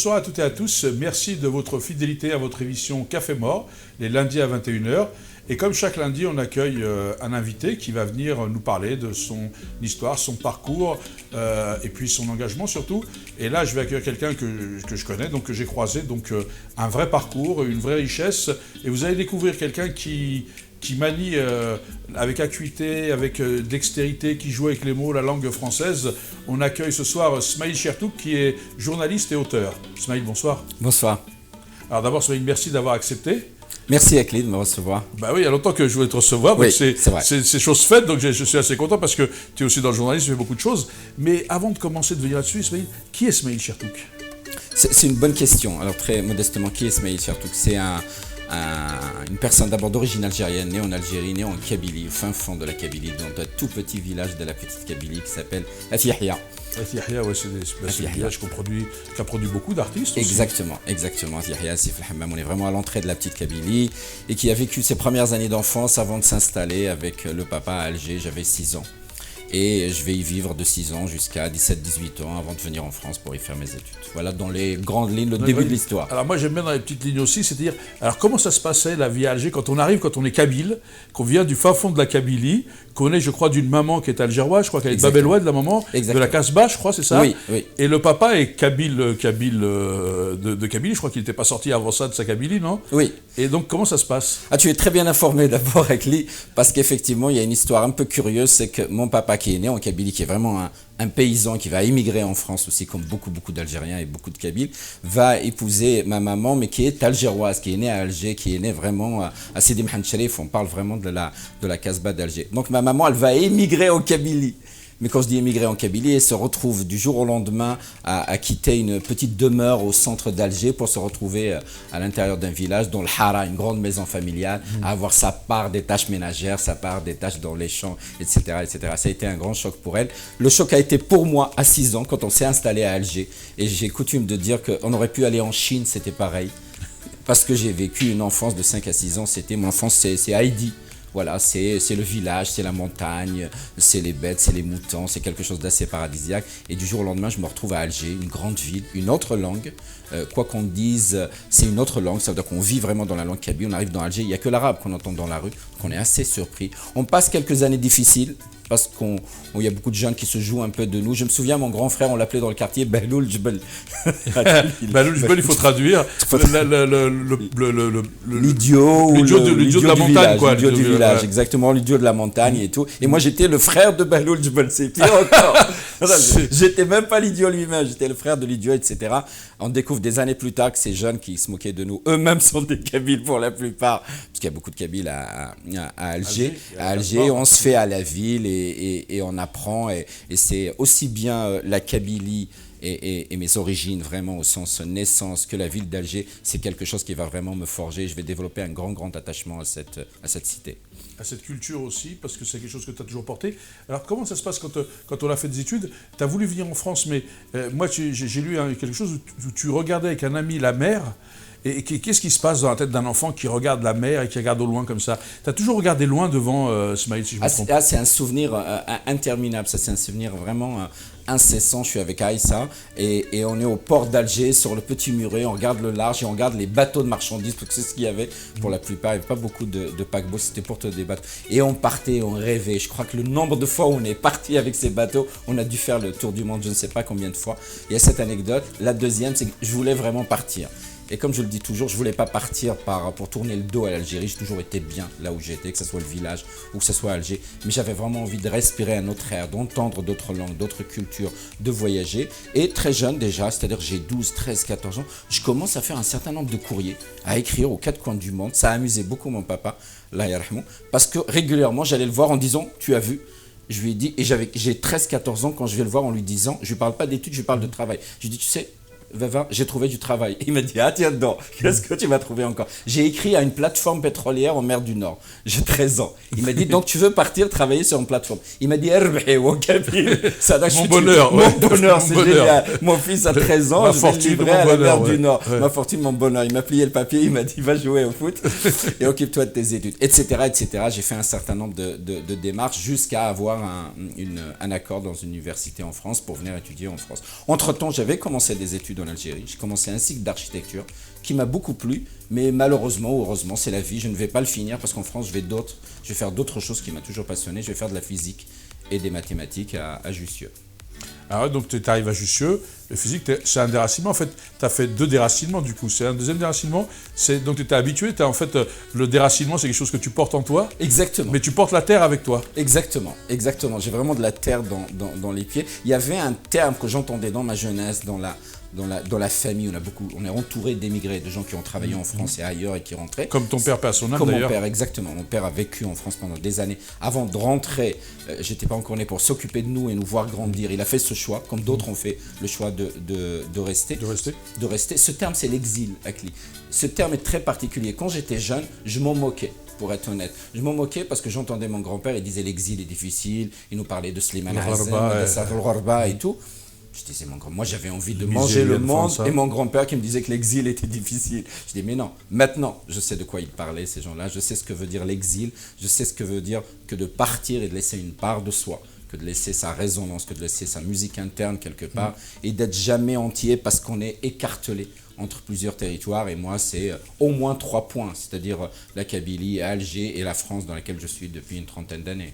bonsoir à toutes et à tous. Merci de votre fidélité à votre émission Café Mort, les lundis à 21h. Et comme chaque lundi, on accueille un invité qui va venir nous parler de son histoire, son parcours et puis son engagement surtout. Et là, je vais accueillir quelqu'un que je connais, donc que j'ai croisé, donc un vrai parcours, une vraie richesse. Et vous allez découvrir quelqu'un qui manie avec acuité, avec dextérité, qui joue avec les mots, la langue française. On accueille ce soir Smaïl Chertouk, qui est journaliste et auteur. Smaïl, bonsoir. Bonsoir. Alors d'abord, Smaïl, merci d'avoir accepté. Merci Akli de me recevoir. Bah oui, il y a longtemps que je voulais te recevoir, donc oui, c'est chose faite, donc je suis assez content parce que tu es aussi dans le journalisme, tu fais beaucoup de choses. Mais avant de commencer de venir là-dessus, Smaïl, qui est Smaïl Chertouk ? C'est une bonne question. Alors très modestement, qui est Smaïl Chertouk ? C'est une personne d'abord d'origine algérienne, née en Algérie, née en Kabylie, au fin fond de la Kabylie, dans un tout petit village de la petite Kabylie qui s'appelle Atiyahia. Atiyahia, ouais, c'est un village qui a produit beaucoup d'artistes aussi. Exactement. Atiyahia, c'est Hammam, on est vraiment à l'entrée de la petite Kabylie et qui a vécu ses premières années d'enfance avant de s'installer avec le papa à Alger. J'avais 6 ans. Et je vais y vivre de 6 ans jusqu'à 17-18 ans avant de venir en France pour y faire mes études. Voilà dans les grandes lignes, le début de l'histoire. Alors moi j'aime bien dans les petites lignes aussi, c'est-à-dire, alors comment ça se passait la vie à Alger quand on arrive, quand on est kabyle, qu'on vient du fin fond de la Kabylie, qu'on est je crois d'une maman qui est algéroise, je crois qu'elle est babellouade la maman, de la Casbah je crois c'est ça ? Oui. Et le papa est kabyle de Kabylie, je crois qu'il n'était pas sorti avant ça de sa Kabylie, non ? Oui. Et donc comment ça se passe ? Ah, tu es très bien informé d'abord Akli, parce qu'effectivement il y a une histoire un peu curieuse, c'est que mon papa qui est né en Kabylie, qui est vraiment un paysan qui va immigrer en France aussi, comme beaucoup d'Algériens et beaucoup de Kabyles, va épouser ma maman, mais qui est algéroise, qui est née à Alger, qui est née vraiment à Sidi Mohamed Cherif, on parle vraiment de la Casbah d'Alger. Donc ma maman, elle va émigrer en Kabylie. Mais quand je dis émigrer en Kabylie, elle se retrouve du jour au lendemain à quitter une petite demeure au centre d'Alger pour se retrouver à l'intérieur d'un village, dans le Hara, une grande maison familiale, à avoir sa part des tâches ménagères, sa part des tâches dans les champs, etc., etc. Ça a été un grand choc pour elle. Le choc a été pour moi à 6 ans, quand on s'est installé à Alger. Et j'ai coutume de dire qu'on aurait pu aller en Chine, c'était pareil. Parce que j'ai vécu une enfance de 5 à 6 ans, mon enfance, c'est Haïdi. Voilà, c'est le village, c'est la montagne, c'est les bêtes, c'est les moutons, c'est quelque chose d'assez paradisiaque. Et du jour au lendemain, je me retrouve à Alger, une grande ville, une autre langue. Quoi qu'on dise, c'est une autre langue, ça veut dire qu'on vit vraiment dans la langue kabyle. On arrive dans Alger, il n'y a que l'arabe qu'on entend dans la rue, donc on est assez surpris. On passe quelques années difficiles, parce qu'il y a beaucoup de jeunes qui se jouent un peu de nous. Je me souviens, mon grand frère, on l'appelait dans le quartier Bahloul Jbel. Bahloul Jbel, il faut traduire l'idiot de la montagne, quoi. L'idiot du village, exactement, l'idiot de la montagne et tout. Et moi, j'étais le frère de Bahloul Jbel, c'est pire encore. J'étais même pas l'idiot lui-même, j'étais le frère de l'idiot, etc. On découvre des années plus tard que ces jeunes qui se moquaient de nous, eux-mêmes sont des Kabyles pour la plupart, parce qu'il y a beaucoup de Kabyles à Alger. On se fait à la ville et on apprend. Et c'est aussi bien la Kabylie et mes origines, vraiment au sens naissance, que la ville d'Alger, c'est quelque chose qui va vraiment me forger. Je vais développer un grand attachement à cette cité. À cette culture aussi, parce que c'est quelque chose que tu as toujours porté. Alors comment ça se passe quand on a fait des études ? Tu as voulu venir en France, mais moi j'ai lu quelque chose où tu regardais avec un ami la mer. Et qu'est-ce qui se passe dans la tête d'un enfant qui regarde la mer et qui regarde au loin comme ça ? Tu as toujours regardé loin devant, Smaïl, si je me trompe. C'est un souvenir interminable, ça c'est un souvenir vraiment incessant. Je suis avec Aïssa et on est au port d'Alger, sur le petit muret, on regarde le large et on regarde les bateaux de marchandises, parce que c'est ce qu'il y avait pour la plupart, il n'y avait pas beaucoup de paquebots, c'était pour te débattre. Et on partait, on rêvait. Je crois que le nombre de fois où on est parti avec ces bateaux, on a dû faire le tour du monde, je ne sais pas combien de fois. Il y a cette anecdote. La deuxième, c'est que je voulais vraiment partir. Et comme je le dis toujours, je ne voulais pas partir pour tourner le dos à l'Algérie. J'ai toujours été bien là où j'étais, que ce soit le village ou que ce soit Alger. Mais j'avais vraiment envie de respirer un autre air, d'entendre d'autres langues, d'autres cultures, de voyager. Et très jeune déjà, c'est-à-dire j'ai 12, 13, 14 ans, je commence à faire un certain nombre de courriers, à écrire aux 4 coins du monde. Ça a amusé beaucoup mon papa, Allah yarhamou, parce que régulièrement, j'allais le voir en disant « tu as vu ?» Je lui ai dit, et j'ai 13-14 ans quand je vais le voir en lui disant, je ne lui parle pas d'études, je lui parle de travail. Je lui dis, tu sais, Vava, j'ai trouvé du travail. Il m'a dit, ah tiens dedans, qu'est-ce que tu vas trouver encore ? J'ai écrit à une plateforme pétrolière en mer du Nord. J'ai 13 ans. Il m'a dit, donc tu veux partir travailler sur une plateforme ? Il m'a dit, mon bonheur. Mon bonheur, c'est génial. Mon fils a 13 ans, je vais le livrer à la mer du Nord. Ouais. Ma fortune, mon bonheur. Il m'a plié le papier, il m'a dit, va jouer au foot et occupe-toi de tes études, etc., etc. J'ai fait un certain nombre de démarches jusqu'à avoir un accord dans une université en France pour venir étudier en France. Entre-temps, j'avais commencé des études en Algérie. J'ai commencé un cycle d'architecture qui m'a beaucoup plu, mais malheureusement ou heureusement, c'est la vie, je ne vais pas le finir parce qu'en France, je vais faire d'autres choses qui m'ont toujours passionné. Je vais faire de la physique et des mathématiques à Jussieu. Alors, donc tu arrives à Jussieu, le physique, c'est un déracinement. En fait, tu as fait 2 déracinements du coup. C'est un deuxième déracinement. Donc tu étais habitué. En fait, le déracinement, c'est quelque chose que tu portes en toi. Exactement. Mais tu portes la terre avec toi. Exactement, exactement. J'ai vraiment de la terre dans les pieds. Il y avait un terme que j'entendais dans ma jeunesse, dans la famille. On est entouré d'émigrés, de gens qui ont travaillé en France et ailleurs et qui rentraient. Comme ton père, paix à son âme Comme d'ailleurs. mon père, exactement. Mon père a vécu en France pendant des années. Avant de rentrer, j'étais pas encore né pour s'occuper de nous et nous voir grandir. Il a fait ce choix, comme d'autres ont fait le choix de rester. De rester. Ce terme, c'est l'exil, Akli. Ce terme est très particulier. Quand j'étais jeune, je m'en moquais. Pour être honnête. Je m'en moquais parce que j'entendais mon grand-père, il disait l'exil est difficile, il nous parlait de Slimane Hazem, de Sadr al-Gharba et tout. Je disais, moi j'avais envie de manger le monde et mon grand-père qui me disait que l'exil était difficile. Je dis, mais non, maintenant je sais de quoi ils parlaient ces gens-là, je sais ce que veut dire l'exil, je sais ce que veut dire que de partir et de laisser une part de soi, que de laisser sa résonance, que de laisser sa musique interne quelque part et d'être jamais entier parce qu'on est écartelé entre plusieurs territoires. Et moi, c'est au moins 3 points, c'est-à-dire la Kabylie, Alger et la France dans laquelle je suis depuis une trentaine d'années.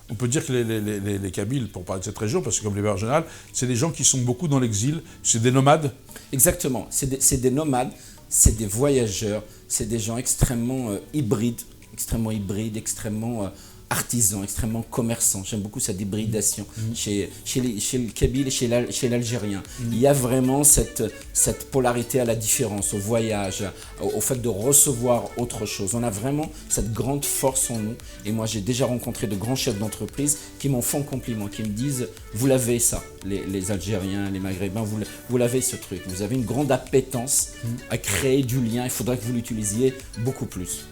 On peut dire que les Kabyles, pour parler de cette région, parce que comme les en général, c'est des gens qui sont beaucoup dans l'exil, c'est des nomades. Exactement, c'est des nomades, c'est des voyageurs, c'est des gens extrêmement hybrides, extrêmement artisans, extrêmement commerçants. J'aime beaucoup cette hybridation chez le Kabyle et chez l'Algérien. Il y a vraiment cette polarité à la différence, au voyage, au fait de recevoir autre chose. On a vraiment cette grande force en nous. Et moi, j'ai déjà rencontré de grands chefs d'entreprise qui m'en font compliment, qui me disent « Vous l'avez ça, les Algériens, les Maghrébins, vous l'avez ce truc. Vous avez une grande appétence à créer du lien. Il faudrait que vous l'utilisiez beaucoup plus. »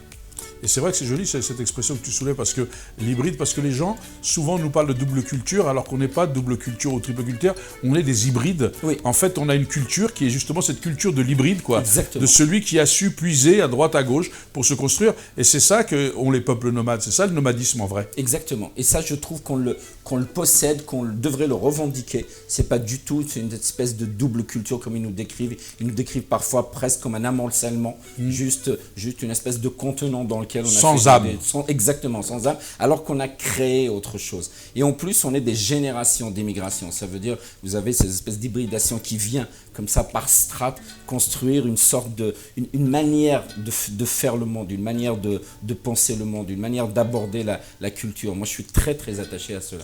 Et c'est vrai que c'est joli cette expression que tu soulèves, parce que l'hybride, parce que les gens souvent nous parlent de double culture, alors qu'on n'est pas de double culture ou triple culture, on est des hybrides. Oui. En fait, on a une culture qui est justement cette culture de l'hybride, quoi. Exactement. De celui qui a su puiser à droite, à gauche pour se construire. Et c'est ça qu'ont les peuples nomades, c'est ça le nomadisme en vrai. Exactement. Et ça, je trouve qu'on le possède, qu'on devrait le revendiquer. C'est pas du tout une espèce de double culture comme ils nous décrivent. Ils nous décrivent parfois presque comme un amoncellement, juste une espèce de contenant dans lequel on a sans âme. Exactement, sans âme, alors qu'on a créé autre chose. Et en plus, on est des générations d'immigration. Ça veut dire, vous avez ces espèces d'hybridation qui vient comme ça par strates construire une sorte une manière de faire le monde, une manière de penser le monde, une manière d'aborder la culture. Moi, je suis très très attaché à cela.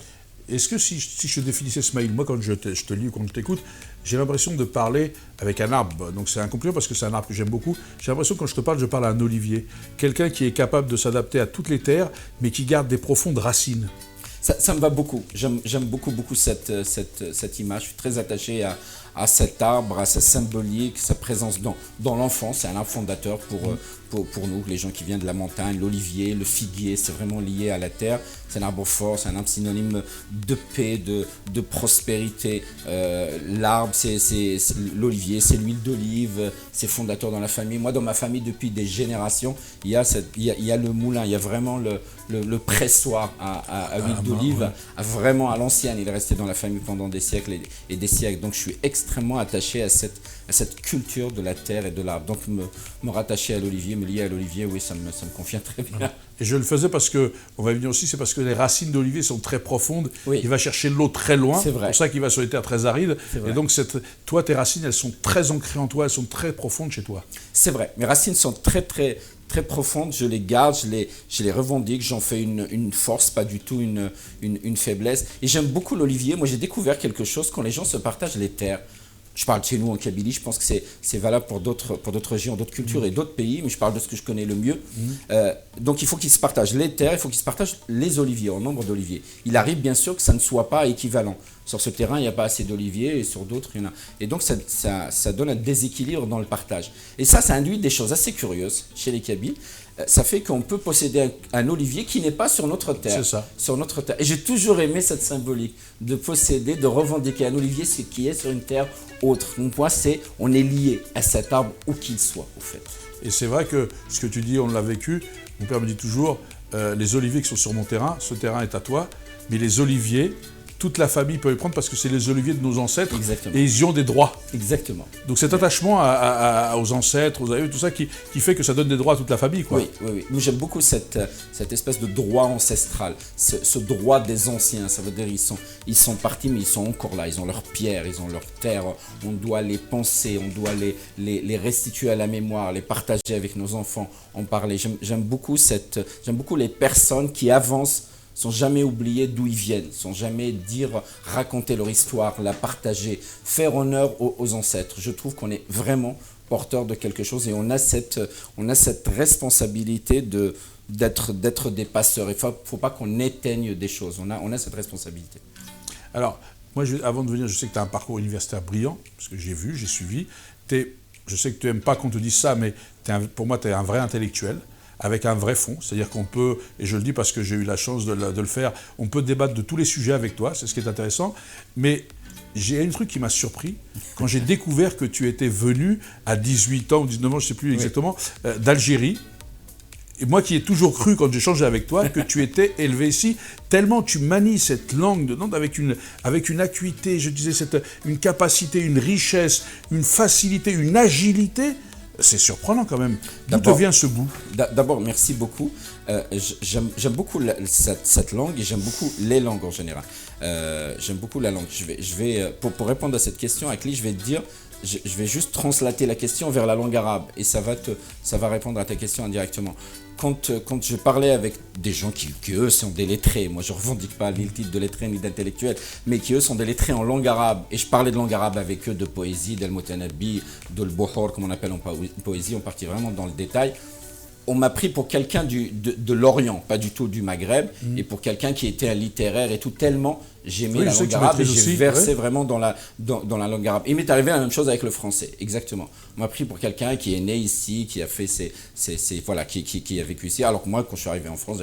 Est-ce que si je définissais Smaïl, moi quand je te lis ou quand je t'écoute, j'ai l'impression de parler avec un arbre. Donc c'est un compliment parce que c'est un arbre que j'aime beaucoup. J'ai l'impression que quand je parle à un olivier. Quelqu'un qui est capable de s'adapter à toutes les terres, mais qui garde des profondes racines. Ça me va beaucoup. J'aime beaucoup cette image. Je suis très attaché à cet arbre, à sa symbolique, sa présence dans l'enfance. C'est un arbre fondateur pour nous, les gens qui viennent de la montagne. L'olivier, le figuier, c'est vraiment lié à la terre. C'est un arbre fort, c'est un arbre synonyme de paix, de prospérité. L'arbre, c'est l'olivier, c'est l'huile d'olive, c'est fondateur dans la famille. Moi, dans ma famille, depuis des générations, il y a le moulin, il y a vraiment le pressoir à huile d'olive, vraiment à l'ancienne. Il est resté dans la famille pendant des siècles et des siècles. Donc, je suis extrêmement attaché à cette culture de la terre et de l'arbre. Donc, me rattacher à l'olivier, me lier à l'olivier, oui, ça me convient très bien. Et je le faisais parce que, on va y venir aussi, c'est parce que les racines d'olivier sont très profondes. Oui. Il va chercher l'eau très loin. C'est vrai. C'est pour ça qu'il va sur les terres très arides. Et donc, toi, tes racines, elles sont très ancrées en toi, elles sont très profondes chez toi. C'est vrai. Mes racines sont très, très, très profondes. Je les garde, je les revendique. J'en fais une force, pas du tout une faiblesse. Et j'aime beaucoup l'olivier. Moi, j'ai découvert quelque chose quand les gens se partagent les terres. Je parle de chez nous en Kabylie, je pense que c'est valable pour d'autres régions, d'autres cultures et d'autres pays, mais je parle de ce que je connais le mieux. Donc il faut qu'ils se partagent les terres, il faut qu'ils se partagent les oliviers, en nombre d'oliviers. Il arrive bien sûr que ça ne soit pas équivalent. Sur ce terrain, il n'y a pas assez d'oliviers et sur d'autres, il y en a. Et donc ça donne un déséquilibre dans le partage. Et ça induit des choses assez curieuses chez les Kabyles. Ça fait qu'on peut posséder un olivier qui n'est pas sur notre terre. C'est ça. Sur notre terre. Et j'ai toujours aimé cette symbolique de posséder, de revendiquer un olivier qui est sur une terre autre. Mon point, c'est on est lié à cet arbre où qu'il soit, au fait. Et c'est vrai que ce que tu dis, on l'a vécu. Mon père me dit toujours, les oliviers qui sont sur mon terrain, ce terrain est à toi, mais les oliviers toute la famille peut les prendre parce que c'est les oliviers de nos ancêtres. Exactement. Et ils y ont des droits. Exactement. Donc cet attachement aux ancêtres, aux aïeux, tout ça qui fait que ça donne des droits à toute la famille, quoi. Oui. Moi, j'aime beaucoup cette espèce de droit ancestral, ce droit des anciens. Ça veut dire ils sont partis, mais ils sont encore là. Ils ont leurs pierres, ils ont leurs terres. On doit les penser, on doit les restituer à la mémoire, les partager avec nos enfants, en parler. J'aime beaucoup les personnes qui avancent, sans jamais oublier d'où ils viennent, sans jamais raconter leur histoire, la partager, faire honneur aux ancêtres. Je trouve qu'on est vraiment porteur de quelque chose et on a cette responsabilité d'être des passeurs. Il ne faut pas qu'on éteigne des choses, on a cette responsabilité. Alors, moi, avant de venir, je sais que tu as un parcours universitaire brillant, parce que j'ai vu, j'ai suivi. Je sais que tu n'aimes pas qu'on te dise ça, mais pour moi, tu es un vrai intellectuel, avec un vrai fond. C'est-à-dire qu'on peut, et je le dis parce que j'ai eu la chance de le faire, on peut débattre de tous les sujets avec toi, c'est ce qui est intéressant. Mais j'ai un truc qui m'a surpris, quand j'ai découvert que tu étais venu à 18 ans ou 19 ans, je ne sais plus exactement, d'Algérie. Et moi qui ai toujours cru, quand j'ai changé avec toi, que tu étais élevé ici, tellement tu manies cette langue de Nantes avec une acuité, je disais, une capacité, une richesse, une facilité, une agilité. C'est surprenant quand même. D'où te vient ce goût? D'abord, merci beaucoup. J'aime beaucoup cette langue et j'aime beaucoup les langues en général. J'aime beaucoup la langue. Pour répondre à cette question, Akli, je vais te dire, je vais juste translater la question vers la langue arabe et ça va répondre à ta question indirectement. Quand je parlais avec des gens qui eux sont des lettrés, moi je ne revendique pas le titre de lettré ni d'intellectuel, mais qui eux sont des lettrés en langue arabe, et je parlais de langue arabe avec eux, de poésie, d'al-Mutanabi, de l'Buhur, comme on appelle en poésie, on partit vraiment dans le détail. On m'a pris pour quelqu'un de l'Orient, pas du tout du Maghreb, et pour quelqu'un qui était un littéraire et tout, tellement j'aimais la langue arabe et j'ai versé vraiment dans la langue arabe. Il m'est arrivé la même chose avec le français, exactement. On m'a pris pour quelqu'un qui est né ici, qui a fait qui a vécu ici, alors que moi, quand je suis arrivé en France,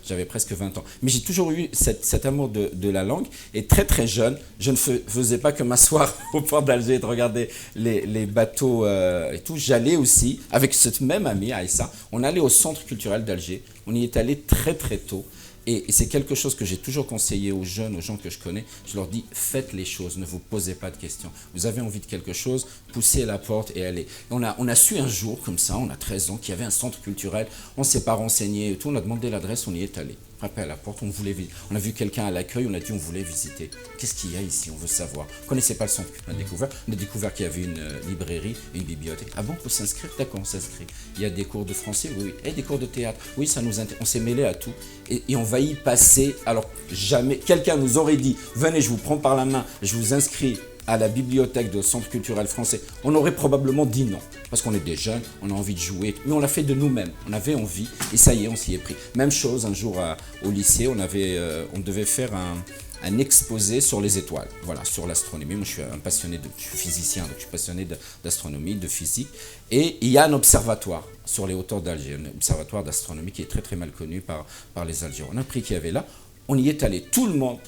j'avais presque 20 ans. Mais j'ai toujours eu cet amour de la langue, et très très jeune, je ne faisais pas que m'asseoir au port d'Alger et de regarder les bateaux et tout. J'allais aussi, avec cette même amie, Aïssa, on allait au centre culturel d'Alger, on y est allé très très tôt. Et c'est quelque chose que j'ai toujours conseillé aux jeunes, aux gens que je connais. Je leur dis, faites les choses, ne vous posez pas de questions. Vous avez envie de quelque chose, poussez la porte et allez. On a su un jour, comme ça, on a 13 ans, qu'il y avait un centre culturel. On ne s'est pas renseigné et tout. On a demandé l'adresse, on y est allé. Frappé à la porte, on a vu quelqu'un à l'accueil, on a dit on voulait visiter. Qu'est-ce qu'il y a ici? On veut savoir. On ne connaissait pas le centre, on a découvert qu'il y avait une librairie, une bibliothèque. Ah bon, on peut s'inscrire? D'accord, on s'inscrit. Il y a des cours de français, oui. Et des cours de théâtre, oui, ça nous intéresse. On s'est mêlé à tout et on va y passer. Alors jamais, quelqu'un nous aurait dit, venez, je vous prends par la main, je vous inscris à la bibliothèque du Centre culturel français, on aurait probablement dit non. Parce qu'on est des jeunes, on a envie de jouer, mais on l'a fait de nous-mêmes. On avait envie et ça y est, on s'y est pris. Même chose, un jour au lycée, on devait faire un exposé sur les étoiles, voilà, sur l'astronomie. Moi, je suis un passionné, je suis physicien, donc je suis passionné d'astronomie, de physique. Et il y a un observatoire sur les hauteurs d'Alger, un observatoire d'astronomie qui est très très mal connu par les Algériens. On a appris qu'il y avait là. On y est allé, tout le monde,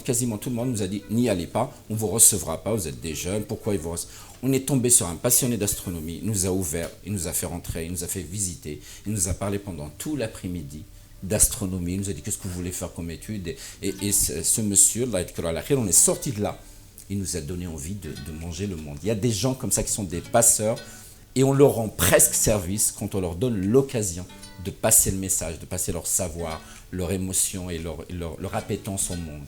quasiment tout le monde nous a dit, n'y allez pas, on ne vous recevra pas, vous êtes des jeunes, pourquoi ils vous recevra? On est tombé sur un passionné d'astronomie, il nous a ouvert, il nous a fait rentrer, il nous a fait visiter, il nous a parlé pendant tout l'après-midi d'astronomie, il nous a dit qu'est-ce que vous voulez faire comme étude, et ce monsieur, on est sorti de là, il nous a donné envie de manger le monde. Il y a des gens comme ça qui sont des passeurs, et on leur rend presque service quand on leur donne l'occasion de passer le message, de passer leur savoir, leur émotion et leur appétence au monde.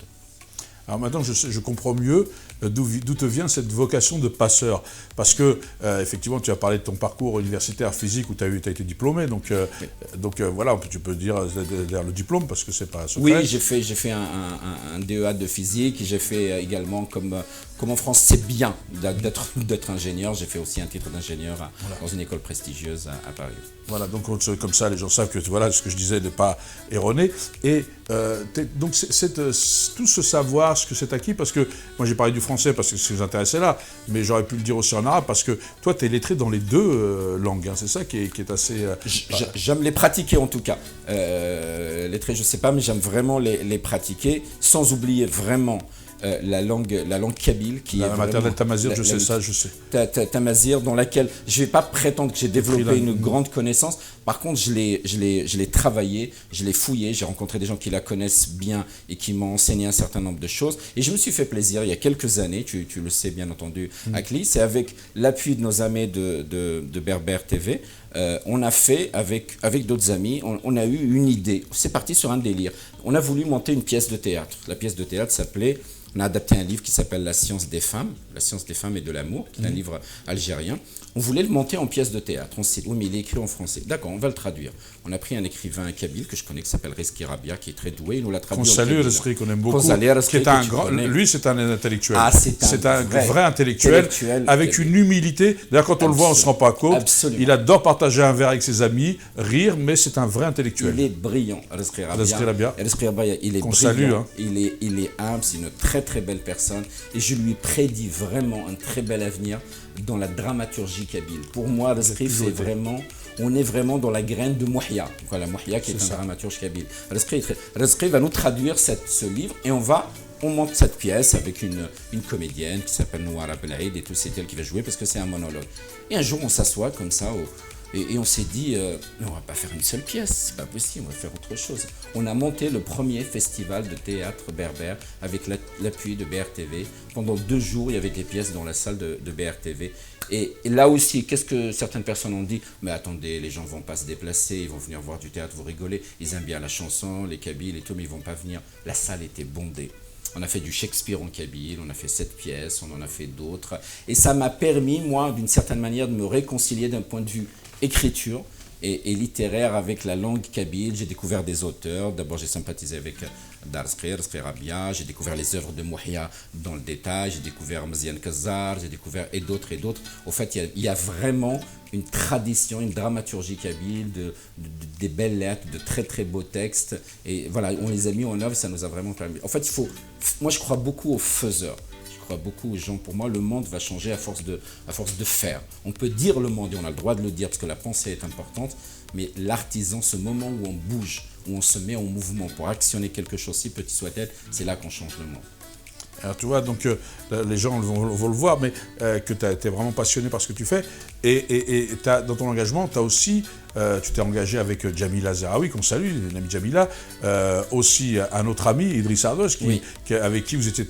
Alors maintenant, je comprends mieux d'où te vient cette vocation de passeur. Parce que, effectivement, tu as parlé de ton parcours universitaire physique où tu as été diplômé. Donc, voilà, tu peux dire le diplôme parce que c'est pas secret. Oui, j'ai fait un DEA de physique. J'ai fait également, comme en France, c'est bien d'être ingénieur. J'ai fait aussi un titre d'ingénieur dans une école prestigieuse à Paris. Voilà, donc comme ça, les gens savent que voilà, ce que je disais n'est pas erroné. Et donc, tout ce savoir, ce que c'est acquis, parce que moi j'ai parlé du français parce que ce qui vous intéressait là, mais j'aurais pu le dire aussi en arabe parce que toi tu es lettré dans les deux langues, hein, c'est ça qui est assez... J'aime les pratiquer en tout cas. Lettré je sais pas, mais j'aime vraiment les pratiquer, sans oublier vraiment la langue kabyle qui est la maternelle Tamazir, je sais ça, je sais. Tamazir, dans laquelle je ne vais pas prétendre que j'ai développé une grande connaissance. Par contre, je l'ai travaillé, je l'ai fouillé, j'ai rencontré des gens qui la connaissent bien et qui m'ont enseigné un certain nombre de choses. Et je me suis fait plaisir il y a quelques années, tu le sais bien entendu, Akli, c'est avec l'appui de nos amis de Berbère TV. On a fait, avec d'autres amis, on a eu une idée. C'est parti sur un délire. On a voulu monter une pièce de théâtre. La pièce de théâtre s'appelait... On a adapté un livre qui s'appelle La science des femmes et de l'amour, qui est un livre algérien. On voulait le monter en pièce de théâtre. On s'est dit, oui, mais il est écrit en français. D'accord, on va le traduire. On a pris un écrivain kabyle que je connais qui s'appelle Rizki Rabia, qui est très doué. Il nous l'a traduit. Qu'on salue, Rizki, qu'on aime beaucoup. Qui est un grand, lui, c'est un intellectuel. Ah, c'est un vrai intellectuel avec une humilité. D'ailleurs, quand on le voit, on ne se rend pas compte. Absolument. Il adore partager un verre avec ses amis, rire, mais c'est un vrai intellectuel. Il est brillant, Rizki Rabia. Rizki Rabia, il est brillant. Salue, hein. Il est humble, c'est une très très belle personne. Et je lui prédis vraiment un très bel avenir dans la dramaturgie kabyle. Pour moi, Rizki, on est vraiment dans la graine de Mouhia. Voilà, Mouhia qui est un dramaturge kabyle. Rizki va nous traduire ce livre et on monte cette pièce avec une comédienne qui s'appelle Nouara Belaïd et tout, c'est elle qui va jouer parce que c'est un monologue. Et un jour, on s'assoit comme ça et on s'est dit, on ne va pas faire une seule pièce, c'est pas possible, on va faire autre chose. On a monté le premier festival de théâtre berbère avec l'appui de BRTV. Pendant 2 jours, il y avait des pièces dans la salle de BRTV. Et là aussi, qu'est-ce que certaines personnes ont dit? Mais attendez, les gens ne vont pas se déplacer, ils vont venir voir du théâtre, vous rigolez. Ils aiment bien la chanson, les Kabyles et tout, mais ils ne vont pas venir. La salle était bondée. On a fait du Shakespeare en kabyle, on a fait 7 pièces, on en a fait d'autres. Et ça m'a permis, moi, d'une certaine manière, de me réconcilier d'un point de vue écriture et littéraire avec la langue kabyle. J'ai découvert des auteurs. D'abord, j'ai sympathisé avec Rizki Rabia. J'ai découvert les œuvres de Mouhia dans le détail. J'ai découvert Mziane Kazzar. J'ai découvert et d'autres. Au fait, il y a vraiment une tradition, une dramaturgie kabyle, des belles lettres, de très très beaux textes. Et voilà, on les a mis en œuvre. Ça nous a vraiment permis. En fait, moi, je crois beaucoup aux faiseurs. Je crois beaucoup aux gens. Pour moi, le monde va changer à force de faire. On peut dire le monde et on a le droit de le dire parce que la pensée est importante, mais l'artisan, ce moment où on bouge, où on se met en mouvement pour actionner quelque chose, si petit soit-elle, c'est là qu'on change le monde. Alors tu vois, donc les gens vont le voir, mais que tu es vraiment passionné par ce que tu fais. Et dans ton engagement, tu as aussi, tu t'es engagé avec Jamila Zeraoui, qu'on salue, l'ami Jamila, aussi un autre ami, Idriss Ardos, avec qui vous étiez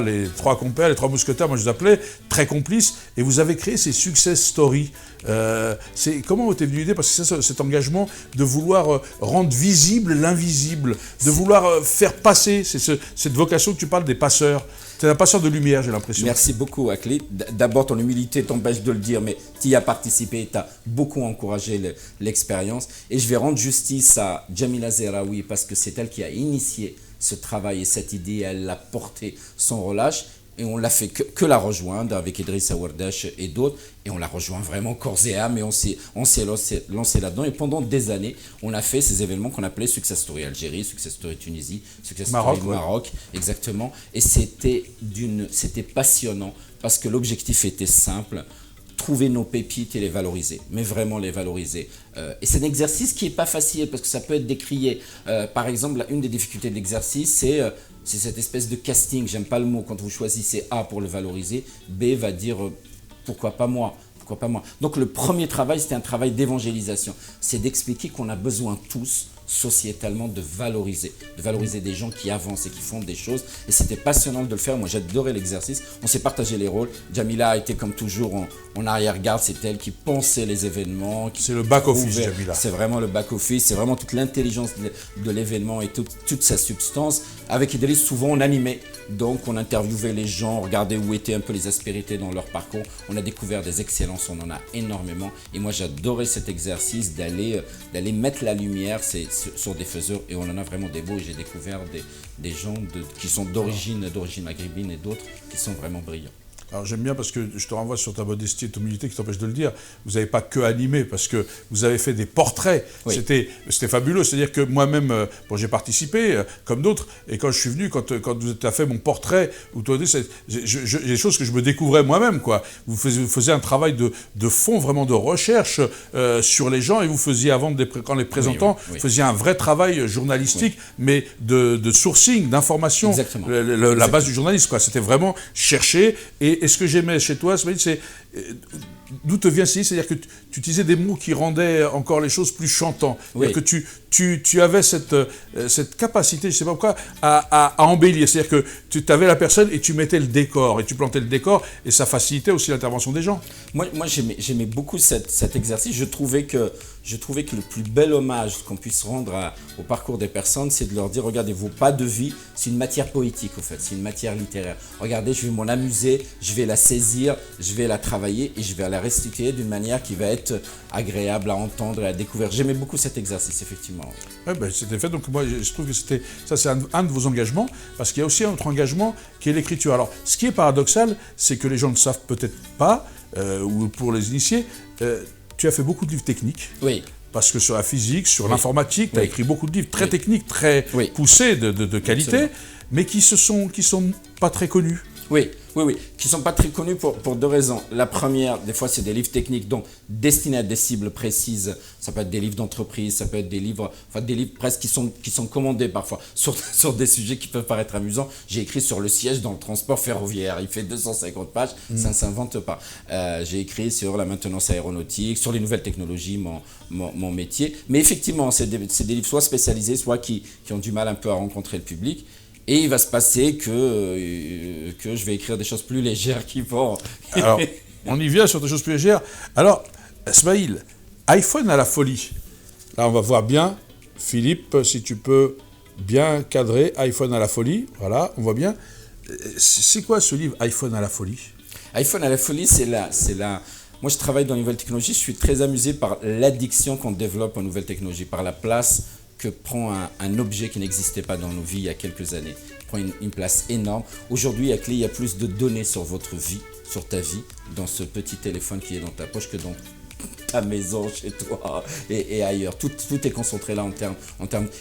les trois compères, les 3 mousquetaires, moi je les appelais, très complices, et vous avez créé ces success stories. Comment vous êtes venu l'idée? Parce que cet engagement de vouloir rendre visible l'invisible, de vouloir faire passer, cette vocation que tu parles des passeurs. Tu es un passeur de lumière, j'ai l'impression. Merci beaucoup, Akli. D'abord, ton humilité t'empêche de le dire, mais tu y as participé, tu as beaucoup encouragé l'expérience. Et je vais rendre justice à Jamila Zeraoui parce que c'est elle qui a initié ce travail et cette idée, elle l'a porté sans relâche. Et on l'a fait que la rejoindre avec Idriss Awardash et d'autres. Et on l'a rejoint vraiment corps et âme et on s'est lancé là-dedans. Et pendant des années, on a fait ces événements qu'on appelait Success Story Algérie, Success Story Tunisie, Success Story Maroc, exactement. Et c'était passionnant parce que l'objectif était simple. Trouver nos pépites et les valoriser, mais vraiment les valoriser. Et c'est un exercice qui n'est pas facile parce que ça peut être décrié. Par exemple, une des difficultés de l'exercice, c'est cette espèce de casting. J'aime pas le mot. Quand vous choisissez A pour le valoriser, B va dire pourquoi pas moi. Pourquoi pas moi. Donc le premier travail, c'était un travail d'évangélisation. C'est d'expliquer qu'on a besoin tous, sociétalement, de valoriser des gens qui avancent et qui font des choses. Et c'était passionnant de le faire. Moi, j'adorais l'exercice. On s'est partagé les rôles. Jamila a été comme toujours en arrière-garde. C'est elle qui pensait les événements. C'est le back-office, Jamila. C'est vraiment le back-office. C'est vraiment toute l'intelligence de l'événement et toute sa substance. Avec Idriss, souvent, on animait. Donc, on interviewait les gens, on regardait où étaient un peu les aspérités dans leur parcours. On a découvert des excellences. On en a énormément. Et moi, j'adorais cet exercice d'aller mettre la lumière sur des faiseurs. Et on en a vraiment des beaux. Et j'ai découvert des gens qui sont d'origine maghrébine et d'autres qui sont vraiment brillants. Alors j'aime bien parce que je te renvoie sur ta modestie et ton humilité qui t'empêche de le dire. Vous n'avez pas que animé parce que vous avez fait des portraits. Oui. C'était fabuleux. C'est-à-dire que moi-même, j'ai participé comme d'autres. Et quand je suis venu, quand tu as fait mon portrait, j'ai des choses que je me découvrais moi-même, quoi. Vous faisiez un travail de fond, vraiment de recherche sur les gens, et vous faisiez avant, quand les présentants, vous faisiez un vrai travail journalistique, mais de sourcing, d'information. La base du journalisme, quoi. C'était vraiment chercher. Et ce que j'aimais chez toi, c'est d'où te vient ceci, c'est-à-dire que tu utilisais des mots qui rendaient encore les choses plus chantants. Oui. Que tu avais cette capacité, je ne sais pas pourquoi, à embellir. C'est-à-dire que tu avais la personne et tu mettais le décor, et tu plantais le décor, et ça facilitait aussi l'intervention des gens. Moi j'aimais beaucoup cet exercice. Je trouvais que le plus bel hommage qu'on puisse rendre au parcours des personnes, c'est de leur dire, regardez, vos pas de vie, c'est une matière poétique, au fait, c'est une matière littéraire. Regardez, je vais m'en amuser, je vais la saisir, je vais la travailler, et je vais la restituer d'une manière qui va être agréable à entendre et à découvrir. J'aimais beaucoup cet exercice, effectivement. Ouais, c'était fait, donc moi je trouve que c'est un de vos engagements, parce qu'il y a aussi un autre engagement qui est l'écriture. Alors, ce qui est paradoxal, c'est que les gens ne savent peut-être pas, ou pour les initiés, tu as fait beaucoup de livres techniques. Oui. Parce que sur la physique, sur l'informatique, tu as écrit beaucoup de livres très techniques, très poussés, de qualité, mais qui sont pas très connus. Oui, qui ne sont pas très connus pour deux raisons. La première, des fois, c'est des livres techniques, donc destinés à des cibles précises. Ça peut être des livres d'entreprise, ça peut être des livres presque qui sont commandés parfois sur des sujets qui peuvent paraître amusants. J'ai écrit sur le siège dans le transport ferroviaire. Il fait 250 pages, ça ne s'invente pas. J'ai écrit sur la maintenance aéronautique, sur les nouvelles technologies, mon métier. Mais effectivement, c'est des livres soit spécialisés, soit qui ont du mal un peu à rencontrer le public. Et il va se passer que je vais écrire des choses plus légères qui vont... Alors, on y vient sur des choses plus légères. Alors, Smaïl, iPhone à la folie. Là, on va voir bien. Philippe, si tu peux bien cadrer iPhone à la folie. Voilà, on voit bien. C'est quoi ce livre, iPhone à la folie? iPhone à la folie, c'est là. Moi, je travaille dans les nouvelles technologies. Je suis très amusé par l'addiction qu'on développe aux nouvelles technologies, par la place que prend un objet qui n'existait pas dans nos vies il y a quelques années. Il prend une place énorme. Aujourd'hui, il y a plus de données sur votre vie, sur ta vie, dans ce petit téléphone qui est dans ta poche que dans ta maison, chez toi et ailleurs. Tout est concentré là en termes.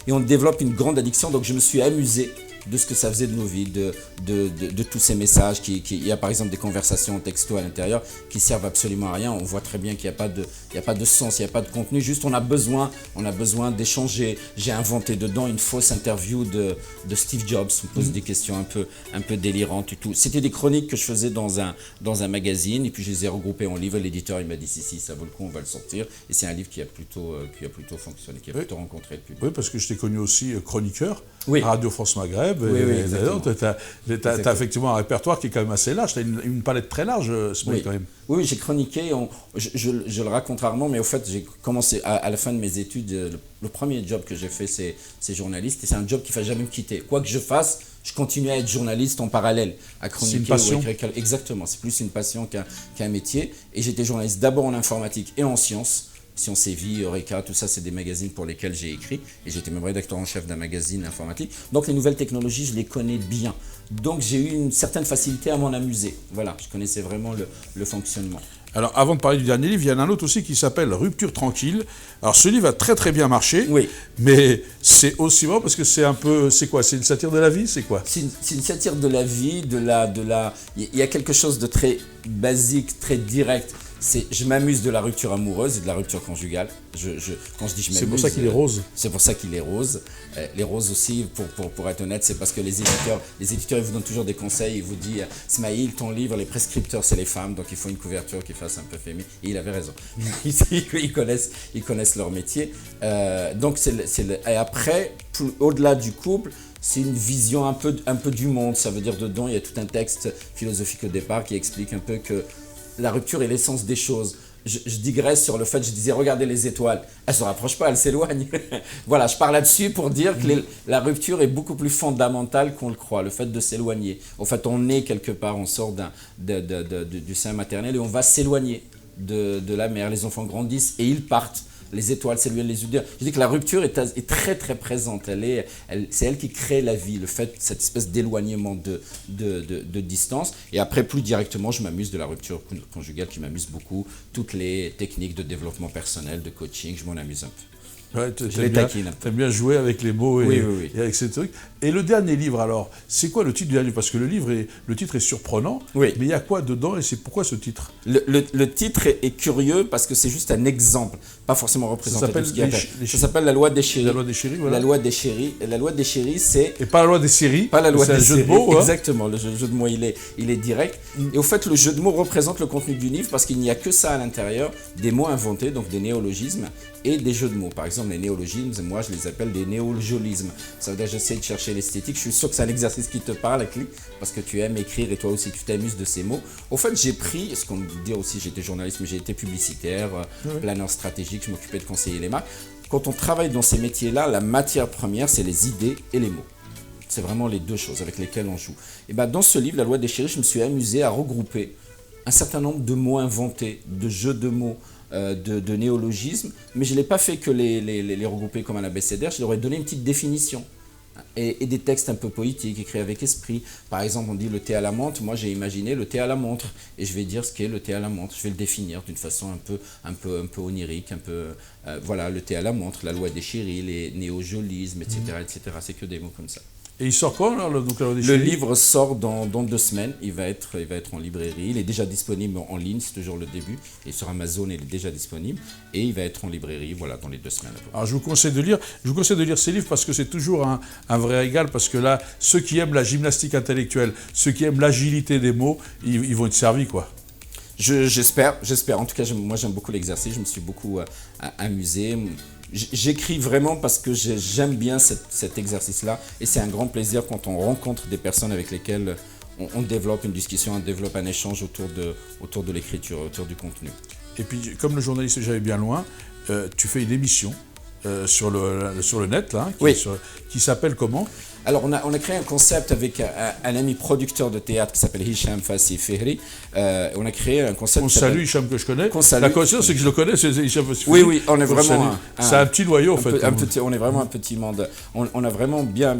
Et on développe une grande addiction. Donc, je me suis amusé de ce que ça faisait de nos vies, de tous ces messages. Il y a par exemple des conversations texto à l'intérieur qui servent absolument à rien. On voit très bien qu'il n'y a pas de sens, il n'y a pas de contenu. Juste on a besoin d'échanger. J'ai inventé dedans une fausse interview de Steve Jobs. On me pose des questions un peu délirantes et tout. C'était des chroniques que je faisais dans un magazine et puis je les ai regroupées en livre. L'éditeur il m'a dit si ça vaut le coup, on va le sortir. Et c'est un livre qui a plutôt fonctionné, qui a plutôt rencontré le public. Oui, parce que je t'ai connu aussi chroniqueur à Radio France Maghreb. Tu as effectivement un répertoire qui est quand même assez large. Tu as une palette très large, quand même. Oui, j'ai chroniqué. Je le raconte rarement, mais au fait, j'ai commencé à la fin de mes études. Le premier job que j'ai fait, c'est journaliste. Et c'est un job qui ne va jamais me quitter. Quoi que je fasse, je continue à être journaliste en parallèle, à chroniquer. C'est une passion. Exactement, c'est plus une passion qu'un métier. Et j'étais journaliste d'abord en informatique et en sciences. Sciences et Vie, Eureka, tout ça, c'est des magazines pour lesquels j'ai écrit. Et j'étais même rédacteur en chef d'un magazine informatique. Donc les nouvelles technologies, je les connais bien. Donc j'ai eu une certaine facilité à m'en amuser. Voilà, je connaissais vraiment le fonctionnement. Alors avant de parler du dernier livre, il y en a un autre aussi qui s'appelle Rupture tranquille. Alors ce livre a très très bien marché, mais c'est aussi bon parce que c'est quoi? C'est une satire de la vie, c'est quoi? C'est une satire de la vie, il y a quelque chose de très basique, très direct. Je m'amuse de la rupture amoureuse et de la rupture conjugale. Quand je dis je m'amuse, c'est pour ça qu'il est rose. C'est pour ça qu'il est rose. Les roses aussi, pour être honnête, c'est parce que les éditeurs ils vous donnent toujours des conseils. Ils vous disent Smaïl, ton livre, les prescripteurs c'est les femmes, donc il faut une couverture qui fasse un peu féminin. Et il avait raison. Ils connaissent leur métier. Et après, au-delà du couple, c'est une vision un peu du monde. Ça veut dire dedans, il y a tout un texte philosophique au départ qui explique un peu que la rupture est l'essence des choses. Je digresse sur le fait, je disais, regardez les étoiles, elles ne se rapprochent pas, elles s'éloignent. Voilà, je parle là-dessus pour dire que la rupture est beaucoup plus fondamentale qu'on le croit, le fait de s'éloigner. En fait, on est quelque part, on sort du sein maternel et on va s'éloigner de la mère. Les enfants grandissent et ils partent les étoiles, c'est lui, les idées. Je dis que la rupture est très très présente. C'est elle qui crée la vie, le fait, cette espèce d'éloignement de distance. Et après, plus directement, je m'amuse de la rupture conjugale qui m'amuse beaucoup. Toutes les techniques de développement personnel, de coaching, je m'en amuse un peu. Ouais, t'aimes bien jouer avec les mots et avec ces trucs. Et le dernier livre, alors, c'est quoi le titre du dernier livre? Parce que le titre est surprenant, mais il y a quoi dedans et c'est pourquoi ce titre? Le titre est curieux parce que c'est juste un exemple, pas forcément représentatif. Ça s'appelle La loi des chéris. La loi des chéris, voilà. La loi des chéris. La loi des chéris, c'est... Et pas la loi des séries. Pas la loi des séries. C'est un jeu de mots. Exactement, le jeu de mots, il est direct. Et au fait, le jeu de mots représente le contenu du livre parce qu'il n'y a que ça à l'intérieur, des mots inventés, donc des néologismes et des jeux de mots. Par exemple, les néologismes, moi je les appelle des néologismes. Ça veut dire que j'essaie de chercher l'esthétique. Je suis sûr que c'est un exercice qui te parle, Akli, parce que tu aimes écrire et toi aussi tu t'amuses de ces mots. Au fait, j'ai pris, ce qu'on veut dire aussi, j'étais journaliste, mais j'ai été publicitaire, planeur stratégique, je m'occupais de conseiller les marques. Quand on travaille dans ces métiers-là, la matière première, c'est les idées et les mots. C'est vraiment les deux choses avec lesquelles on joue. Et ben, dans ce livre, La loi des chéris, je me suis amusé à regrouper un certain nombre de mots inventés, de jeux de mots, de néologismes, mais je ne l'ai pas fait que les regrouper comme un abécédaire, je leur ai donné une petite définition. Et des textes un peu poétiques, écrits avec esprit. Par exemple, on dit le thé à la menthe, moi j'ai imaginé le thé à la montre, et je vais dire ce qu'est le thé à la montre, je vais le définir d'une façon un peu onirique, voilà, le thé à la montre, la loi des chéris, les néo-jolismes, etc., etc. C'est que des mots comme ça. Et il sort quand, là, donc, le livre sort dans 2 semaines, il va être en librairie, il est déjà disponible en ligne, c'est toujours le début, et sur Amazon il est déjà disponible, et il va être en librairie, voilà, dans les 2 semaines. Alors je vous conseille de lire ces livres parce que c'est toujours un vrai régal, parce que là, ceux qui aiment la gymnastique intellectuelle, ceux qui aiment l'agilité des mots, ils vont être servis, quoi. J'espère. En tout cas, moi j'aime beaucoup l'exercice, je me suis beaucoup amusé. J'écris vraiment parce que j'aime bien cet exercice-là et c'est un grand plaisir quand on rencontre des personnes avec lesquelles on développe une discussion, on développe un échange autour de l'écriture, autour du contenu. Et puis, comme le journaliste J'allais bien loin, tu fais une émission sur le net, là, qui s'appelle comment? Alors, on a créé un concept avec un ami producteur de théâtre qui s'appelle Hicham Fassi Fihri. On a créé un concept. On salue Hicham que je connais. La coïncidence, c'est que je le connais, c'est Hicham Fassi Fihri. Oui, on est vraiment. C'est un petit noyau, en fait. On est vraiment un petit monde. On a vraiment bien.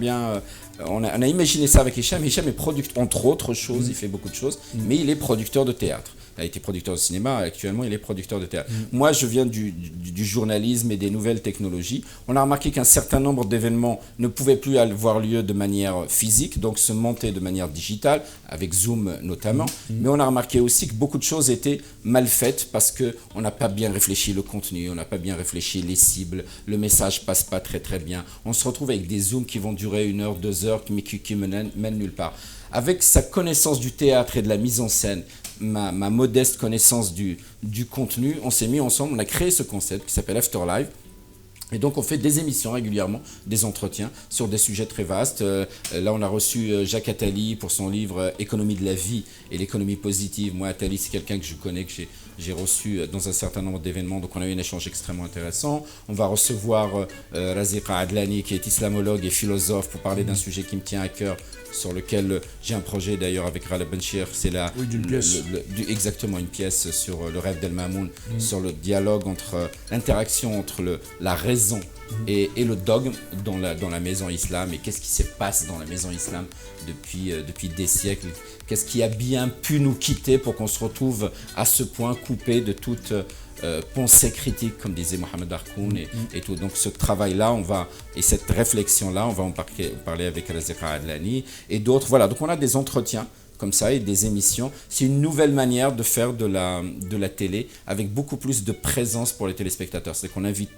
On a imaginé ça avec Hicham. Hicham est producteur, entre autres choses, il fait beaucoup de choses, mais il est producteur de théâtre. Il a été producteur de cinéma, actuellement il est producteur de théâtre. Moi je viens du journalisme et des nouvelles technologies. On a remarqué qu'un certain nombre d'événements ne pouvaient plus avoir lieu de manière physique, donc se monter de manière digitale, avec Zoom notamment. Mais on a remarqué aussi que beaucoup de choses étaient mal faites parce qu'on n'a pas bien réfléchi le contenu, on n'a pas bien réfléchi les cibles, le message passe pas très très bien. On se retrouve avec des Zooms qui vont durer 1 heure, 2 heures, mais qui mènent nulle part. Avec sa connaissance du théâtre et de la mise en scène, ma modeste connaissance du contenu, on s'est mis ensemble, on a créé ce concept qui s'appelle Afterlife. Et donc on fait des émissions régulièrement, des entretiens sur des sujets très vastes. Là on a reçu Jacques Attali pour son livre Économie de la vie et l'économie positive. Moi Attali c'est quelqu'un que je connais, que j'ai reçu dans un certain nombre d'événements, donc on a eu un échange extrêmement intéressant. On va recevoir Raziqa Adlani qui est islamologue et philosophe pour parler d'un sujet qui me tient à cœur, sur lequel j'ai un projet d'ailleurs avec Rala Benchir, c'est exactement une pièce sur le rêve d'El Mamoun, sur le dialogue l'interaction entre la raison et le dogme dans la maison islam, et qu'est-ce qui se passe dans la maison islam depuis des siècles, qu'est-ce qui a bien pu nous quitter pour qu'on se retrouve à ce point coupé de toute pensée critique, comme disait Mohamed Harkoun et tout. Donc ce travail-là, et cette réflexion-là, on va en parler avec Raziqa Adlani et d'autres. Voilà, donc on a des entretiens comme ça et des émissions. C'est une nouvelle manière de faire de la télé avec beaucoup plus de présence pour les téléspectateurs. C'est qu'on invite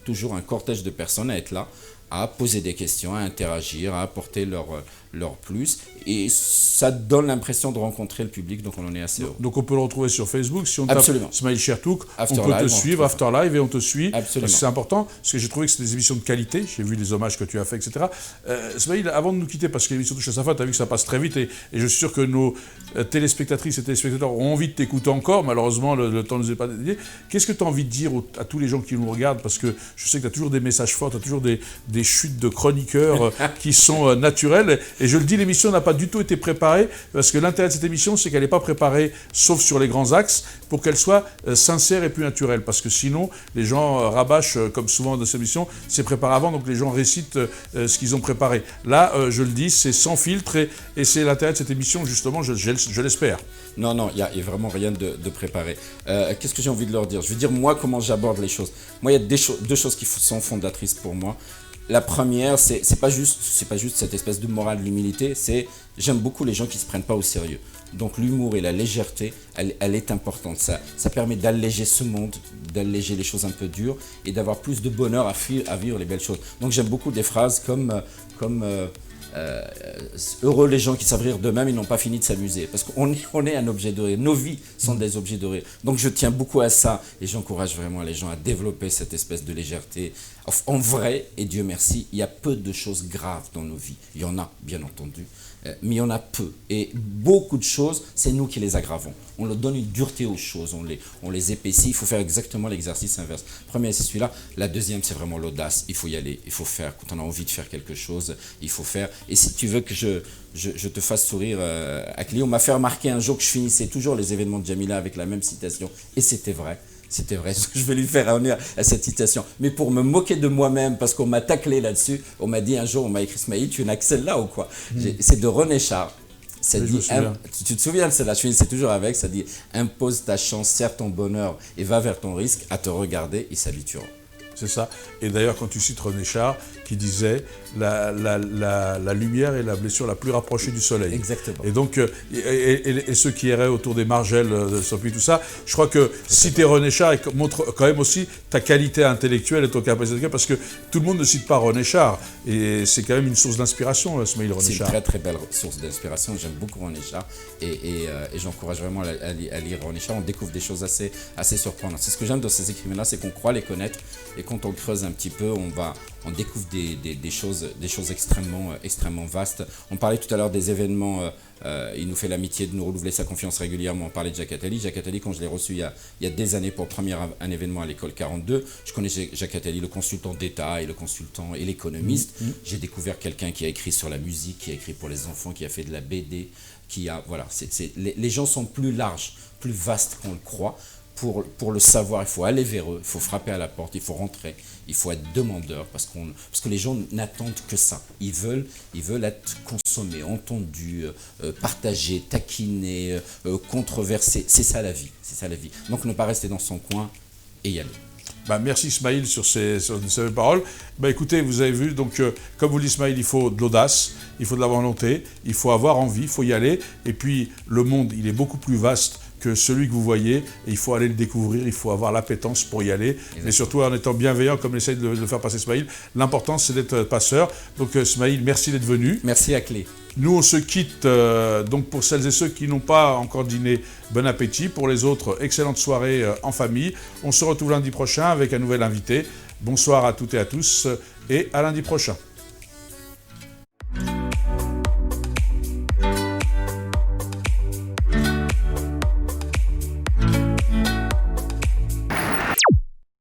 toujours un cortège de personnes à être là, à poser des questions, à interagir, à apporter leur plus. Et ça donne l'impression de rencontrer le public, donc on en est assez heureux. Donc on peut le retrouver sur Facebook, si on tape Smaïl Chertouk, on peut te suivre, Afterlife, et on te suit. Absolument. C'est important, parce que j'ai trouvé que c'était des émissions de qualité, j'ai vu les hommages que tu as fait, etc. Smaïl, avant de nous quitter, parce que l'émission touche à sa fin, tu as vu que ça passe très vite, et je suis sûr que nos téléspectatrices et téléspectateurs ont envie de t'écouter encore, malheureusement le temps ne nous est pas dédié. Qu'est-ce que tu as envie de dire à tous les gens qui nous regardent, parce que je sais que tu as toujours des messages forts, tu as toujours des chutes de chroniqueurs qui sont naturelles, Et je le dis, l'émission n'a pas du tout été préparée, parce que l'intérêt de cette émission, c'est qu'elle n'est pas préparée, sauf sur les grands axes, pour qu'elle soit sincère et plus naturelle. Parce que sinon, les gens rabâchent, comme souvent dans cette émission, c'est préparé avant, donc les gens récitent ce qu'ils ont préparé. Là, je le dis, c'est sans filtre, et c'est l'intérêt de cette émission, justement, je l'espère. Non, non, il n'y a vraiment rien de préparé. Qu'est-ce que j'ai envie de leur dire? Je veux dire, moi, comment j'aborde les choses. Moi, il y a deux choses qui sont fondatrices pour moi. La première, c'est pas juste cette espèce de morale de l'humilité, j'aime beaucoup les gens qui ne se prennent pas au sérieux. Donc l'humour et la légèreté, elle est importante. Ça permet d'alléger ce monde, d'alléger les choses un peu dures et d'avoir plus de bonheur à vivre les belles choses. Donc j'aime beaucoup des phrases comme heureux les gens qui savent rire d'eux-mêmes, ils n'ont pas fini de s'amuser. Parce qu'on est un objet de rire. Nos vies sont des objets de rire. Donc je tiens beaucoup à ça et j'encourage vraiment les gens à développer cette espèce de légèreté. En vrai, et Dieu merci, il y a peu de choses graves dans nos vies. Il y en a, bien entendu, mais il y en a peu. Et beaucoup de choses, c'est nous qui les aggravons. On leur donne une dureté aux choses, on les épaissit. Il faut faire exactement l'exercice inverse. Premier, c'est celui-là. La deuxième, c'est vraiment l'audace. Il faut y aller, il faut faire. Quand on a envie de faire quelque chose, il faut faire. Et si tu veux que je te fasse sourire, Akli, on m'a fait remarquer un jour que je finissais toujours les événements de Jamila avec la même citation. Et c'était vrai. C'était vrai, je vais lui faire honneur à cette citation. Mais pour me moquer de moi-même, parce qu'on m'a taclé là-dessus, on m'a dit un jour, on m'a écrit Smaïl, tu n'as que celle-là ou quoi? C'est de René Char. Ça Oui, dit, tu te souviens de celle-là, c'est toujours avec, ça dit impose ta chance, serre ton bonheur et va vers ton risque, à te regarder, ils s'habitueront. C'est ça. Et d'ailleurs, quand tu cites René Char, qui disait la lumière est la blessure la plus rapprochée du soleil. Exactement. Et donc, et ceux qui erraient autour des margelles de Sophie, tout ça, je crois que citer René Char montre quand même aussi ta qualité intellectuelle et ton capacité, parce que tout le monde ne cite pas René Char. Et c'est quand même une source d'inspiration, Smaïl, René Char. C'est une très très belle source d'inspiration. J'aime beaucoup René Char et j'encourage vraiment à lire René Char. On découvre des choses assez surprenantes. C'est ce que j'aime de ces écrivains-là, c'est qu'on croit les connaître. Et quand on creuse un petit peu, on découvre des choses extrêmement vastes. On parlait tout à l'heure des événements, il nous fait l'amitié de nous renouveler sa confiance régulièrement. On parlait de Jacques Attali. Jacques Attali, quand je l'ai reçu il y a des années pour un événement à l'école 42, je connaissais Jacques Attali, le consultant d'État et le consultant et l'économiste. J'ai découvert quelqu'un qui a écrit sur la musique, qui a écrit pour les enfants, qui a fait de la BD, les gens sont plus larges, plus vastes qu'on le croit. Pour le savoir, il faut aller vers eux, il faut frapper à la porte, il faut rentrer, il faut être demandeur parce que les gens n'attendent que ça. Ils veulent être consommés, entendus, partagés, taquinés, controversés. C'est ça la vie, Donc ne pas rester dans son coin et y aller. Merci Smaïl sur ces paroles. Écoutez, vous avez vu, donc comme vous le dit Smaïl, il faut de l'audace, il faut de la volonté, il faut avoir envie, il faut y aller. Et puis le monde, il est beaucoup plus vaste que celui que vous voyez, et il faut aller le découvrir, il faut avoir l'appétence pour y aller, exactement. Mais surtout en étant bienveillant, comme essaye de le faire passer Smaïl. L'important, c'est d'être passeur. Donc Smaïl, merci d'être venu. Merci Akli. Nous, on se quitte, donc pour celles et ceux qui n'ont pas encore dîné, bon appétit. Pour les autres, excellente soirée en famille. On se retrouve lundi prochain avec un nouvel invité. Bonsoir à toutes et à tous, et à lundi prochain.